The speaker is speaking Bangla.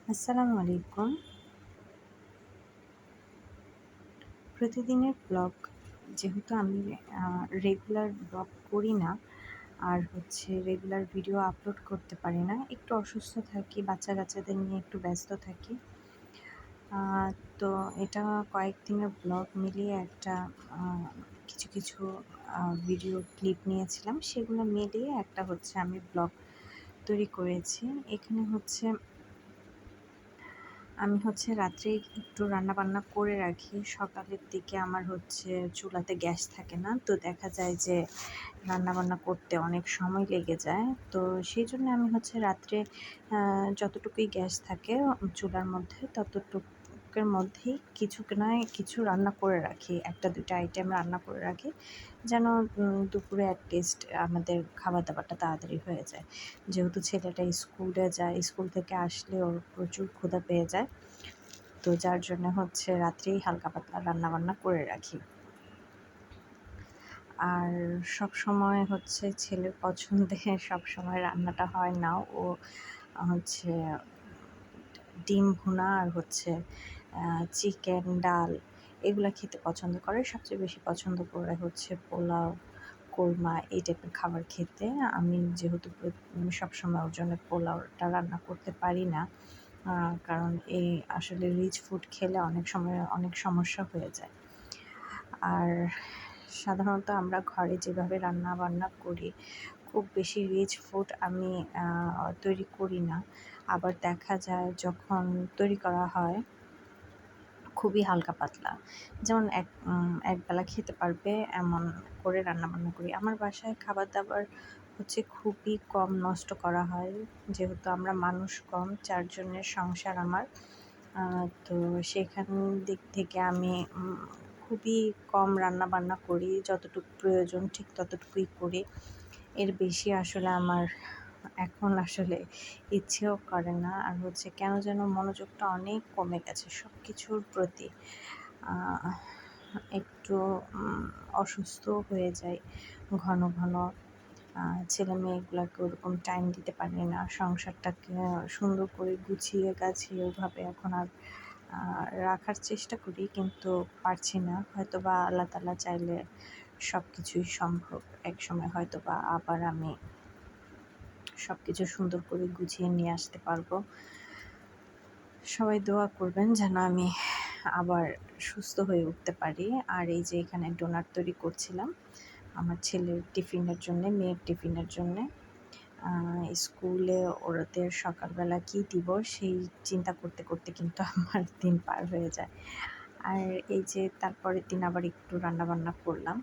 আসসালামু আলাইকুম। প্রতিদিনের ব্লগ যেহেতু আমি রেগুলার ব্লগ করি না, আর রেগুলার ভিডিও আপলোড করতে পারি না। একটু অসুস্থ থাকি, বাচ্চা-কাচ্চাদের নিয়ে একটু ব্যস্ত থাকি। আ তো এটা কয়েকদিনের ব্লগ মিলিয়ে একটা আ কিছু ভিডিও ক্লিপ নিয়েছিলাম। সেগুলো মিলিয়ে একটা আমি ব্লগ তৈরি করেছি। এখানে আমি রাত্রে একটু রান্নাবান্না করে রাখি। সকালের দিকে আমার চুলাতে গ্যাস থাকে না। তো দেখা যায় যে রান্নাবান্না করতে অনেক সময় লেগে যায়। তো সেইজন্য আমি রাত্রে যতটুকুই গ্যাস থাকে চুলার মধ্যে ততটুকের মধ্যেই কিছু নয় কিছু রান্না করে রাখি। ১টা-২টা আইটেম রান্না করে রাখি। যেন দুপুরে এটলিস্ট আমাদের খাবার-দাবারটা তাড়াতাড়ি হয়ে যায়। যেহেতু ছেলেটা স্কুলে যায়, স্কুল থেকে আসলে ওর প্রচুর ক্ষুধা পেয়ে যায়। তো যার জন্য রাত্রেই হালকা পাতলা রান্নাবান্না করে রাখি। আর সবসময় ছেলের পছন্দে সবসময় রান্নাটা হয় না। ও হচ্ছে ডিম ভুনা আর চিকেন, ডাল এগুলা খেতে পছন্দ করে। সবচেয়ে বেশি পছন্দ করে পোলাও, কোরমা এই টাইপের খাবার খেতে। আমি যেহেতু সবসময় ওর জন্য পোলাওটা রান্না করতে পারি না। কারণ এই আসলে রিচ ফুড খেলে অনেক সময় অনেক সমস্যা হয়ে যায়। আর সাধারণত আমরা ঘরে যেভাবে রান্নাবান্না করি, খুব বেশি রিচ ফুড আমি তৈরি করি না। আবার দেখা যায় যখন তৈরি করা হয় খুবই হালকা পাতলা। যেমন একবেলা খেতে পারবে এমন করে রান্নাবান্না করি। আমার বাসায় খাবার-দাবার খুবই কম নষ্ট করা হয়। যেহেতু আমরা মানুষ কম, ৪ জনের সংসার আমার। তো সেখান দিক থেকে আমি খুবই কম রান্নাবান্না করি। যতটুকু প্রয়োজন ঠিক ততটুকুই করি। এর বেশি আসলে আমার এখন ইচ্ছেও করে না। আর কেন যেন মনোযোগটা অনেক কমে গেছে সব কিছুর প্রতি। একটু অসুস্থও হয়ে যাই ঘন। ছেলেমেয়েগুলাকে ওরকম টাইম দিতে পারি না। সংসারটাকে সুন্দর করে গুছিয়ে গাছিয়ে ওভাবে এখন আর রাখার চেষ্টা করি, কিন্তু পারছি না। হয়তোবা আল্লাহ তাআলা চাইলে সব কিছুই সম্ভব। একসময় হয়তোবা আবার আমি সবকিছু সুন্দর করে গুছিয়ে নিয়ে আসতে পারবো। সবাই দোয়া করবেন যেন আমি আবার সুস্থ হয়ে উঠতে পারি। আর এই যে এখানে ডোনাট তৈরি করছিলাম আমার ছেলের টিফিনের জন্যে, মেয়ের টিফিনের জন্যে। স্কুলে ওদের সকালবেলা কী দিব সেই চিন্তা করতে কিন্তু আমার দিন পার হয়ে যায়। আর এই যে তারপরের দিন আবার একটু রান্নাবান্না করলাম।